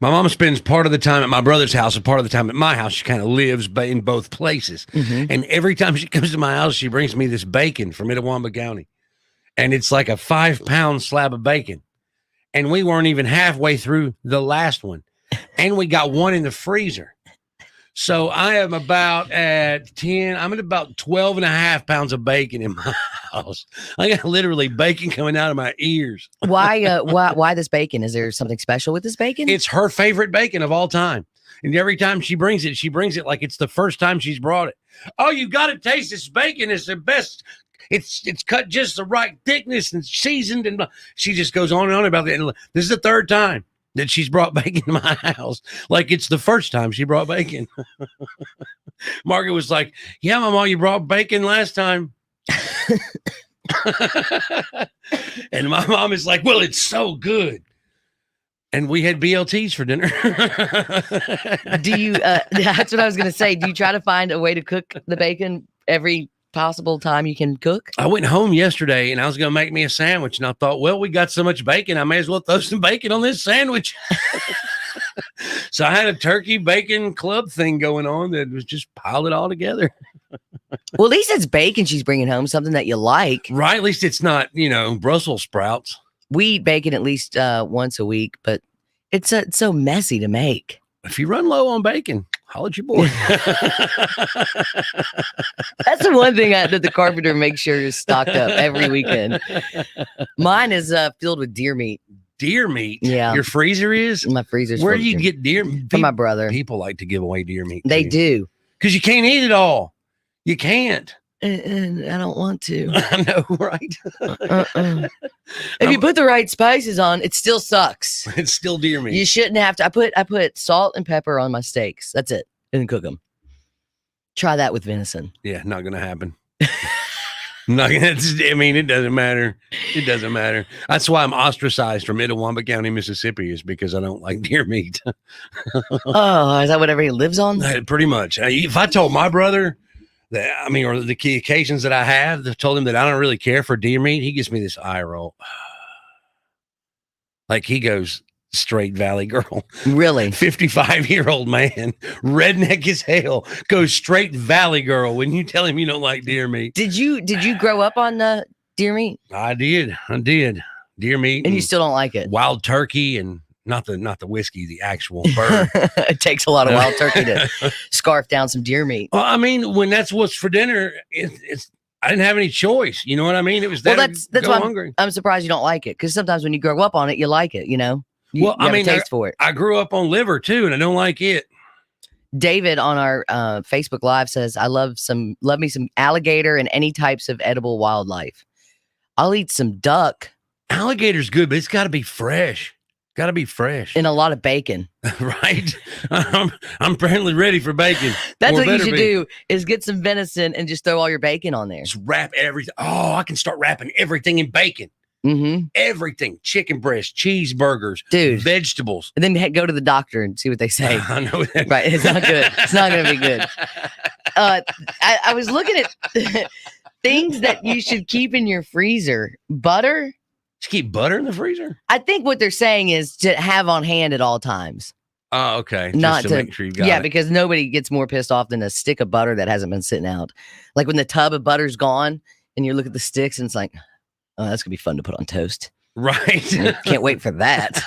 My mom spends part of the time at my brother's house and part of the time at my house. She kind of lives in both places. And every time she comes to my house, she brings me this bacon from Itawamba County. And it's like a 5-pound slab of bacon. And we weren't even halfway through the last one. And we got one in the freezer. So I am about at 10, I'm at about 12 and a half pounds of bacon in my house. I got literally bacon coming out of my ears. Why this bacon? Is there something special with this bacon? It's her favorite bacon of all time. And every time she brings it like it's the first time she's brought it. Oh, you got to taste this bacon. It's the best. It's cut just the right thickness and seasoned. And she just goes on and on about it. And this is the third time that she's brought bacon to my house. Like it's the first time she brought bacon. Margaret was like, yeah, Mama, you brought bacon last time. And my mom is like, well, it's so good. And we had BLTs for dinner. Do you, that's what I was going to say. Do you try to find a way to cook the bacon every possible time you can cook? I went home yesterday and I was going to make me a sandwich. And I thought, well, we got so much bacon, I may as well throw some bacon on this sandwich. So I had a turkey bacon club thing going on that was just piled it all together. Well, at least it's bacon she's bringing home, something that you like. Right. At least it's not, Brussels sprouts. We eat bacon at least once a week, but it's so messy to make. If you run low on bacon, holla at your boy. That's the one thing that the carpenter makes sure is stocked up every weekend. Mine is filled with deer meat. Deer meat? Yeah. Your freezer is? My freezer's Where do you get deer meat? From my brother. People like to give away deer meat. They do. Because you can't eat it all. You can't. And I don't want to. I know, right? If you put the right spices on, it still sucks. It's still deer meat. You shouldn't have to. I put salt and pepper on my steaks. That's it. And cook them. Try that with venison. Yeah, not gonna happen. It doesn't matter. It doesn't matter. That's why I'm ostracized from Itawamba County, Mississippi, is because I don't like deer meat. Oh, is that what everybody lives on? Pretty much. If I told my brother that, or the key occasions that I have, told him that I don't really care for deer meat, he gives me this eye roll. Like he goes straight Valley girl. Really? 55-year-old man, redneck as hell, goes straight Valley girl when you tell him you don't like deer meat. Did you grow up on deer meat? I did. Deer meat. And you still don't like it? Wild turkey and not the whiskey, the actual bird. It takes a lot of wild turkey to scarf down some deer meat. Well, when that's what's for dinner, I didn't have any choice. You know what I mean? It was that. Well, that's why I'm surprised you don't like it, because sometimes when you grow up on it, you like it. You have a taste for it. I grew up on liver too, and I don't like it. David on our Facebook Live says, "I love me some alligator and any types of edible wildlife. I'll eat some duck. Alligator's good, but it's got to be fresh. Got to be fresh. And a lot of bacon." Right? I'm apparently ready for bacon. That's what you should do, is get some venison and just throw all your bacon on there. Just wrap everything. Oh, I can start wrapping everything in bacon. Mm-hmm. Everything. Chicken breast, cheeseburgers, dude, vegetables. And then go to the doctor and see what they say. I know that. Right. It's not good. It's not going to be good. I was looking at things that you should keep in your freezer. Butter. To keep butter in the freezer? I think what they're saying is to have on hand at all times. Oh, okay. Not to make sure you got it. Because because nobody gets more pissed off than a stick of butter that hasn't been sitting out. Like when the tub of butter's gone and you look at the sticks and it's like, oh, that's going to be fun to put on toast. Right. Can't wait for that.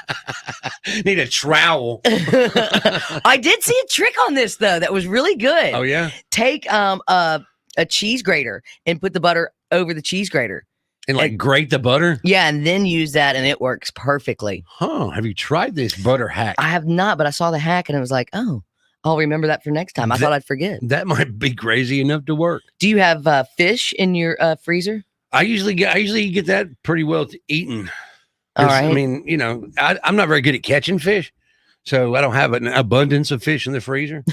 Need a trowel. I did see a trick on this, though, that was really good. Oh, yeah? Take a cheese grater and put the butter over the cheese grater. And grate the butter? Yeah, and then use that, and it works perfectly. Huh. Have you tried this butter hack? I have not, but I saw the hack, and I was like, oh, I'll remember that for next time. I thought I'd forget. That might be crazy enough to work. Do you have fish in your freezer? I usually get that pretty well eaten. All right. I'm not very good at catching fish, so I don't have an abundance of fish in the freezer.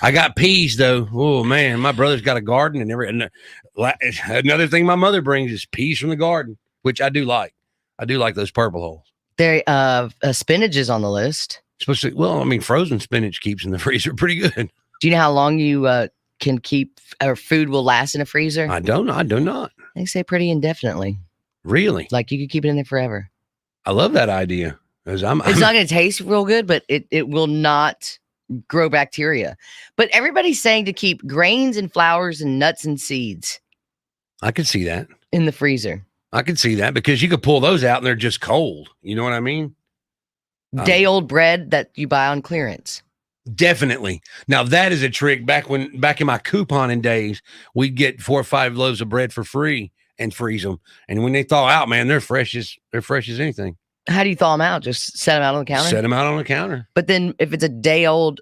I got peas though. Oh man, my brother's got a garden and another thing my mother brings is peas from the garden, which I do like. I do like those purple holes. There, spinach is on the list. Especially, frozen spinach keeps in the freezer pretty good. Do you know how long you can keep or food will last in a freezer? I do not. They say pretty indefinitely. Really? Like you could keep it in there forever. I love that idea. 'Cause It's not going to taste real good, but it will not grow bacteria. But everybody's saying to keep grains and flours and nuts and seeds I could see that. in the freezer. I could see that because you could pull those out and they're just cold. You know what I mean? Day old bread that you buy on clearance. Definitely. Now that is a trick. Back in my couponing days, we'd get 4 or 5 loaves of bread for free and freeze them. And when they thaw out, man, they're fresh as anything. How do you thaw them out? Just set them out on the counter? Set them out on the counter. But then if it's a day old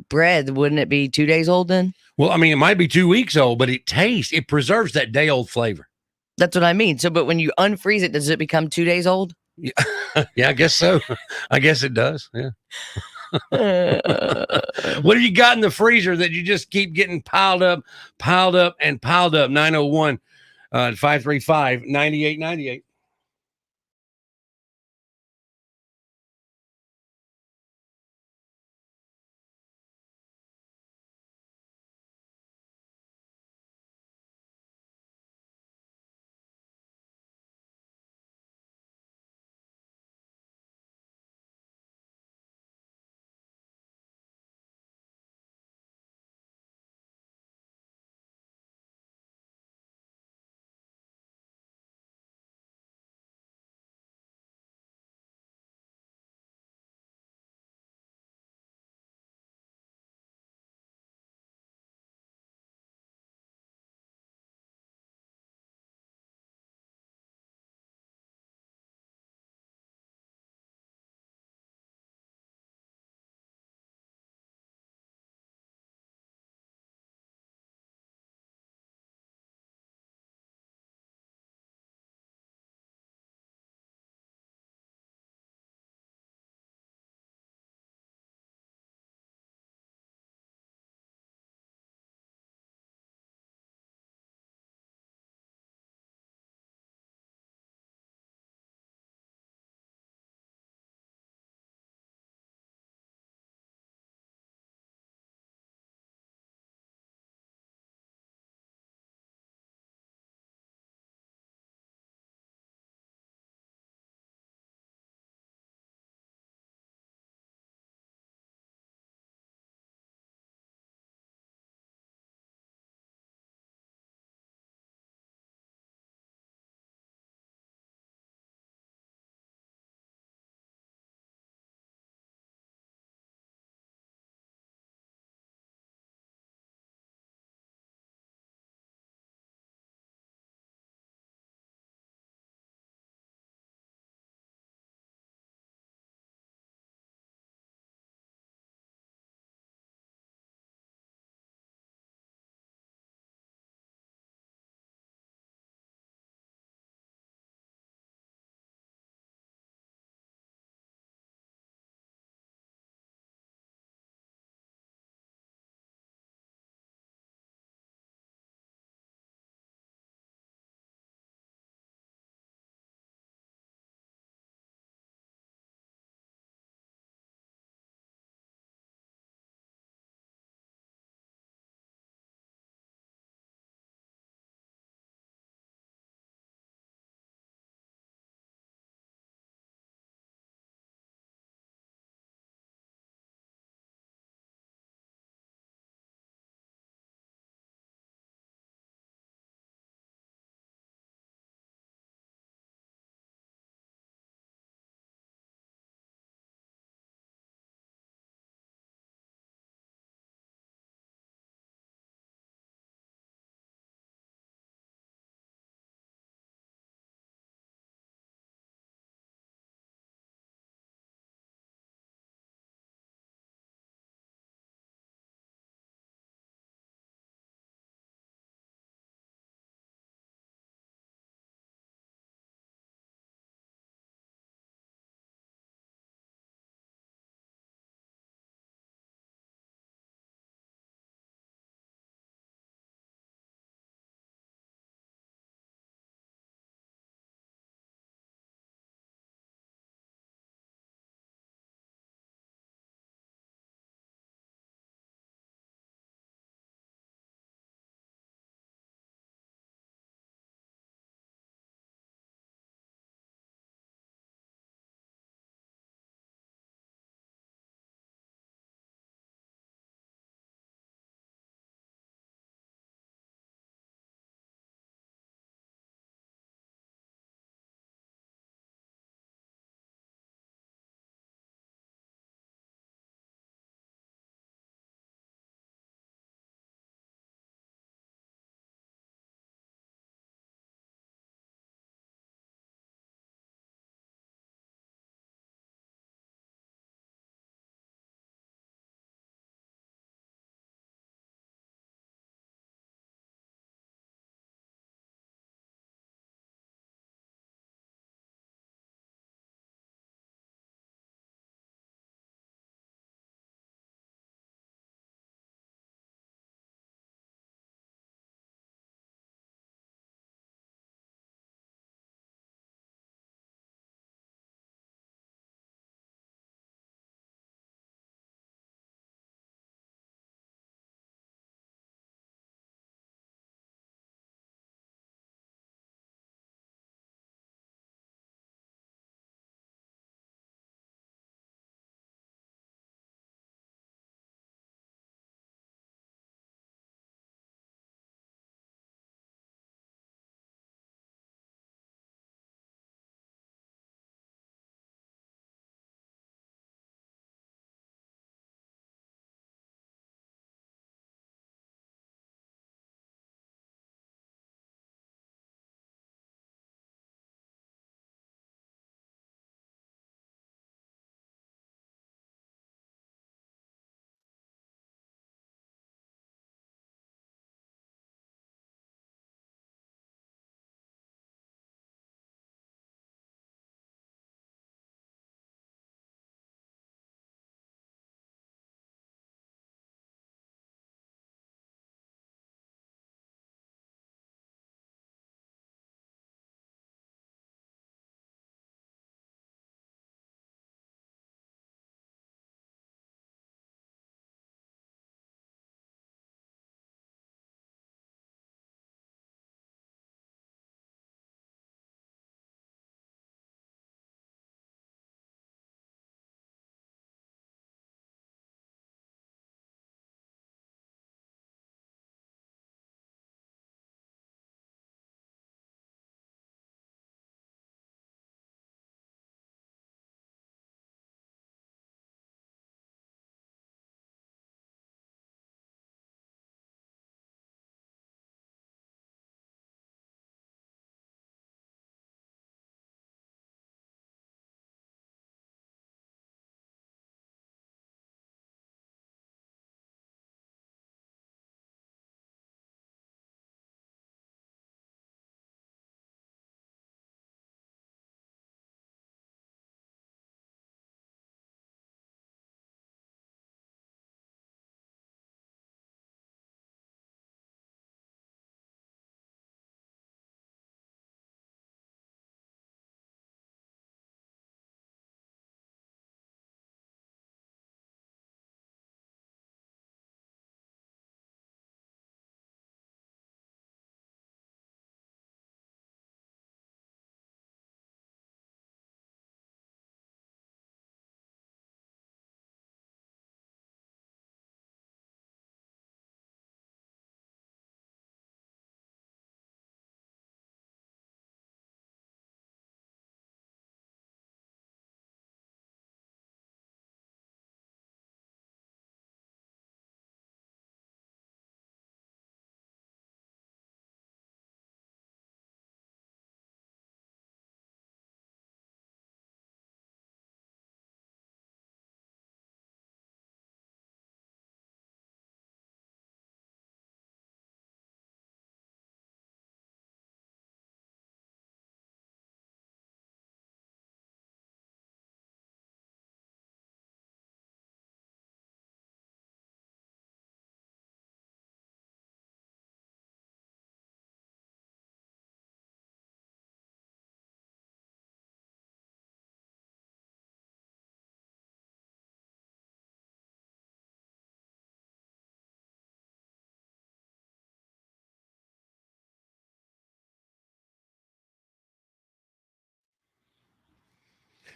bread, wouldn't it be 2 days old then? Well, I mean, it might be 2 weeks old, but it preserves that day old flavor. That's what I mean. So, but when you unfreeze it, does it become 2 days old? Yeah, yeah, I guess so. I guess it does. Yeah. What have you got in the freezer that you just keep getting piled up, and piled up? 901 535 9898.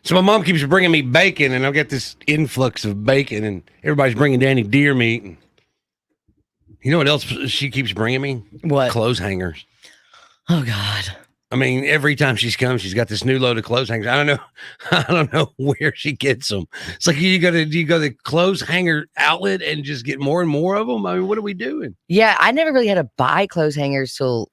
So my mom keeps bringing me bacon, and I'll get this influx of bacon, and everybody's bringing Danny deer meat. And you know what else she keeps bringing me? What? Clothes hangers. Oh God. I mean, every time she's come, she's got this new load of clothes hangers. I don't know, I don't know where she gets them. It's like you go to the clothes hanger outlet and just get more and more of them. I mean, what are we doing? Yeah, I never really had to buy clothes hangers till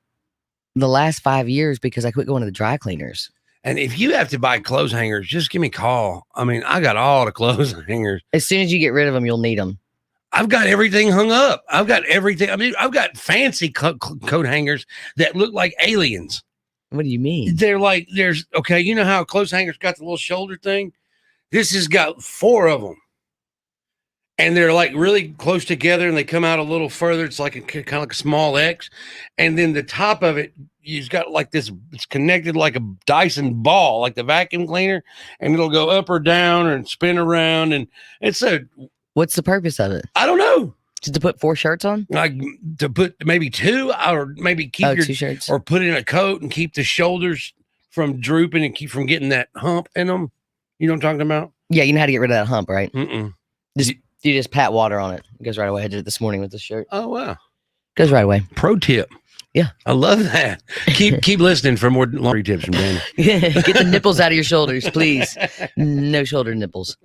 the last 5 years because I quit going to the dry cleaners. And if you have to buy clothes hangers, just give me a call. I mean, I got all the clothes hangers. As soon as you get rid of them, you'll need them. I've got everything hung up. I've got everything. I mean, I've got fancy coat hangers that look like aliens. What do you mean? They're like, okay, you know how a clothes hanger's got the little shoulder thing? This has got 4 of them. And they're like really close together and they come out a little further. It's like kind of like a small X. And then the top of it, you've got like this, it's connected like a Dyson ball, like the vacuum cleaner, and it'll go up or down and spin around. And it's What's the purpose of it? I don't know. Just to put 4 shirts on? Like to put maybe 2 or maybe keep 2 shirts. Or put in a coat and keep the shoulders from drooping and keep from getting that hump in them. You know what I'm talking about? Yeah, you know how to get rid of that hump, right? Mm-mm. You just pat water on it. It goes right away. I did it this morning with this shirt. Oh, wow. Goes right away. Pro tip. Yeah. I love that. Keep listening for more laundry tips from Danny. Get the nipples out of your shoulders, please. No shoulder nipples.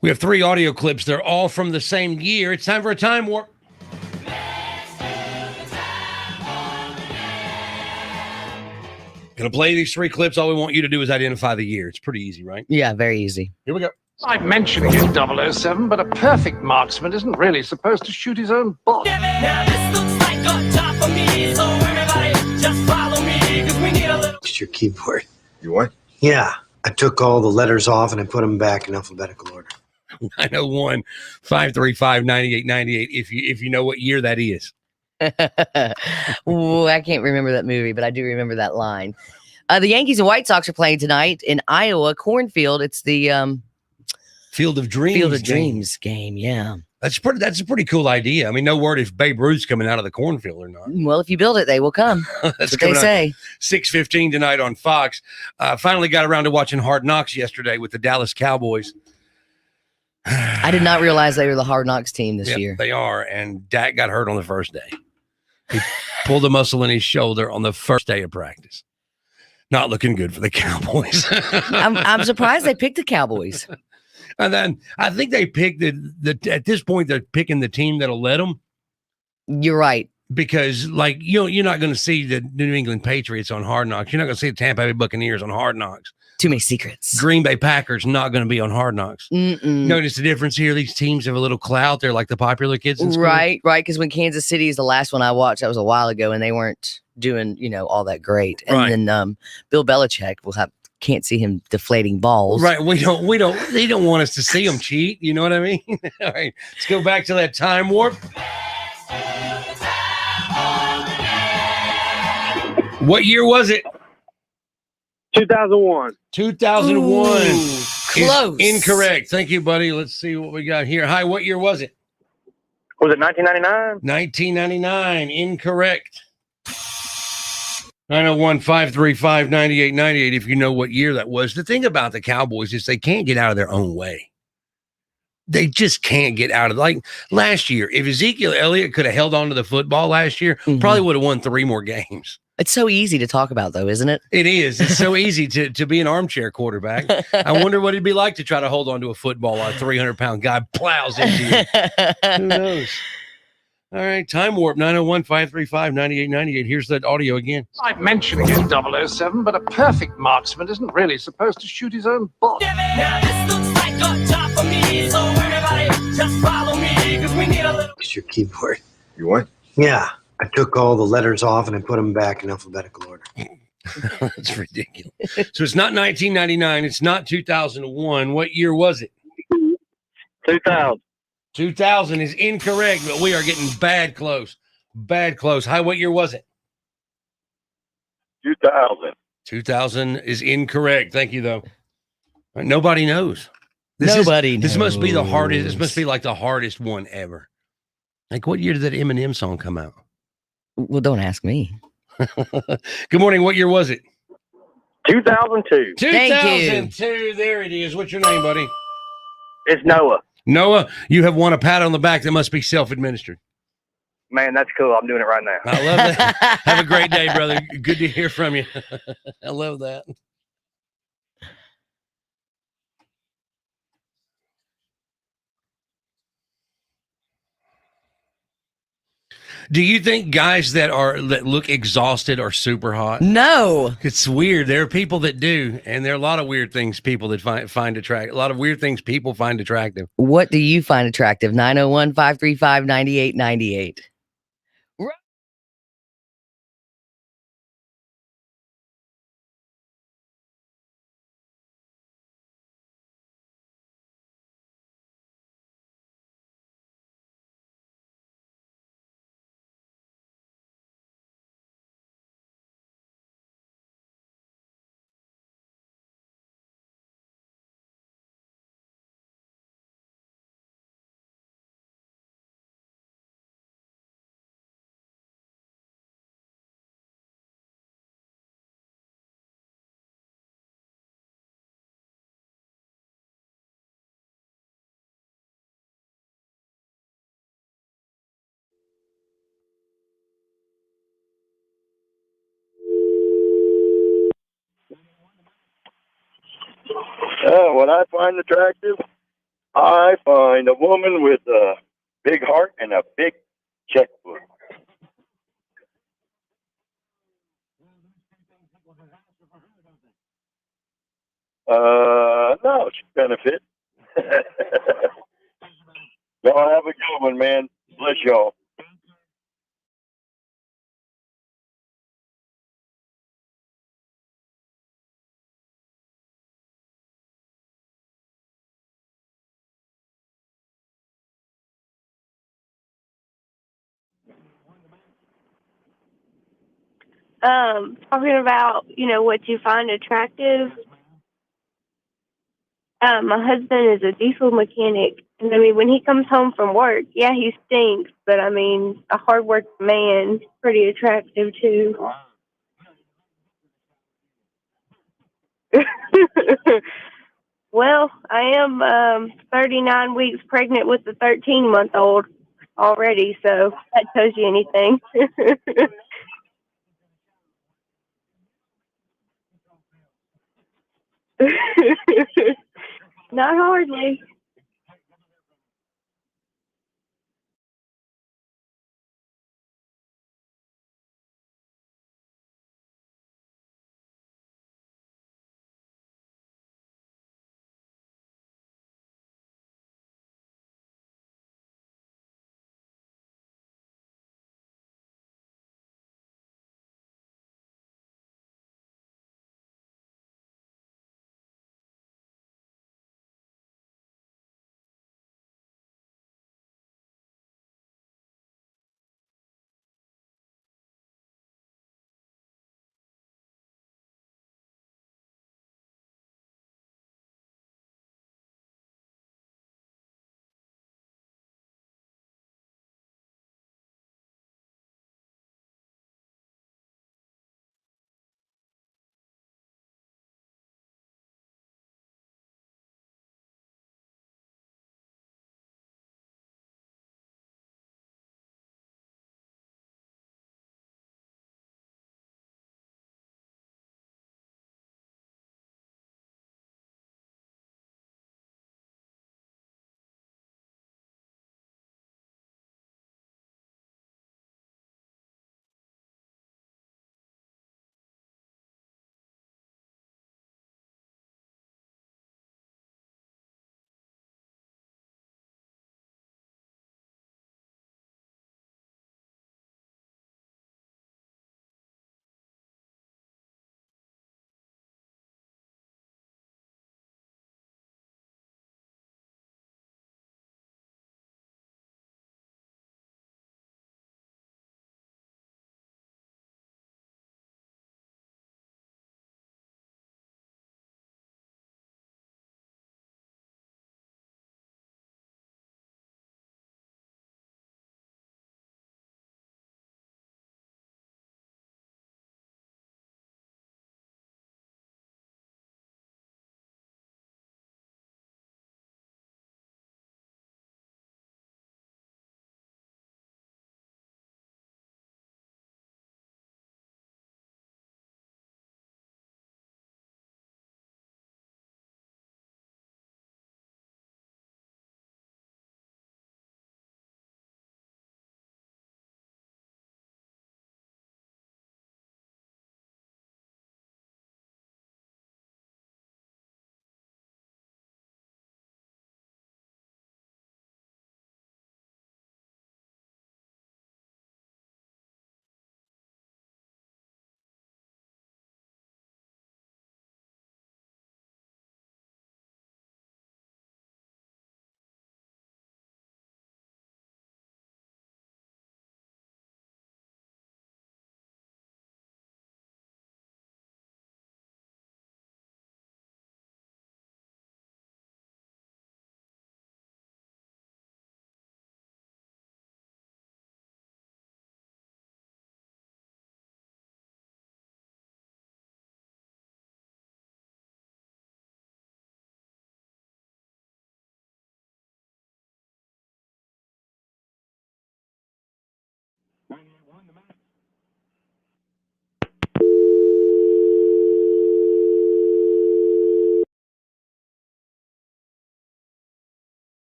We have 3 audio clips. They're all from the same year. It's time for a time warp. Gonna play these 3 clips. All we want you to do is identify the year. It's pretty easy, right? Yeah, very easy. Here we go. I'm mentioning it, 007, but a perfect marksman isn't really supposed to shoot his own boss. Now this looks like a job for me, so everybody just follow me, because we need a little... It's your keyboard. You what? Yeah. I took all the letters off and I put them back in alphabetical order. 901-535-9898 if you know what year that is. Ooh, I can't remember that movie, but I do remember that line. The Yankees and White Sox are playing tonight in Iowa, Cornfield. It's the Field of Dreams. Field of Dreams game. Yeah. That's a pretty cool idea. I mean, no word if Babe Ruth's coming out of the cornfield or not. Well, if you build it, they will come. That's what they say. 6:15 tonight on Fox. Finally got around to watching Hard Knocks yesterday with the Dallas Cowboys. I did not realize they were the Hard Knocks team this year. They are, and Dak got hurt on the first day. He pulled a muscle in his shoulder on the first day of practice. Not looking good for the Cowboys. I'm surprised they picked the Cowboys. And then I think they picked the at this point they're picking the team that'll let them. You're right. Because you're not going to see the New England Patriots on Hard Knocks. You're not going to see the Tampa Bay Buccaneers on Hard Knocks. Too many secrets. Green Bay Packers not going to be on Hard Knocks. Mm-mm. Notice the difference here. These teams have a little clout. They're like the popular kids in school. Right. Because when Kansas City is the last one I watched, that was a while ago, and they weren't doing all that great. And then Bill Belichick can't see him deflating balls. Right. They don't want us to see them cheat. You know what I mean? All right. Let's go back to that time warp. What year was it? 2001. 2001. Ooh, close. Incorrect. Thank you, buddy. Let's see what we got here. Hi, what year was it? Was it 1999? 1999. Incorrect. 901-535-9898 if you know what year that was. The thing about the Cowboys is they can't get out of their own way. They just can't get out of like last year. If Ezekiel Elliott could have held on to the football last year, probably would have won 3 more games. It's so easy to talk about, though, isn't it? It is. It's so easy to be an armchair quarterback. I wonder what it'd be like to try to hold on to a football while a 300-pound guy plows into you. Who knows? All right, time warp, 901-535-9898. Here's that audio again. I'm mentioning it, 007, but a perfect marksman isn't really supposed to shoot his own boss. Now this looks like a job for me, so everybody just follow me, because we need a little... It's your keyboard. You what? Yeah. I took all the letters off and I put them back in alphabetical order. That's ridiculous. So it's not 1999. It's not 2001. What year was it? 2000. 2000 is incorrect, but we are getting bad close. Bad close. Hi, what year was it? 2000. 2000 is incorrect. Thank you, though. Nobody knows. This must be the hardest. This must be like the hardest one ever. Like, what year did that Eminem song come out? Well, don't ask me. Good morning. What year was it? 2002. 2002. There it is. What's your name, buddy? It's Noah. Noah, you have won a pat on the back that must be self-administered. Man, that's cool. I'm doing it right now. I love that. Have a great day, brother. Good to hear from you. I love that. Do you think guys that look exhausted are super hot? No. It's weird. There are people that do, and there are a lot of weird things people that find attractive. A lot of weird things people find attractive. What do you find attractive? 901-535-9898. What I find attractive, I find a woman with a big heart and a big checkbook. No, she benefit. Y'all have a good one, man. Bless y'all. Talking about, what you find attractive. My husband is a diesel mechanic, and I mean, when he comes home from work, yeah, he stinks, but I mean, a hard-working man, pretty attractive too. Well, I am 39 weeks pregnant with a 13-month-old already, so that tells you anything. Not hardly.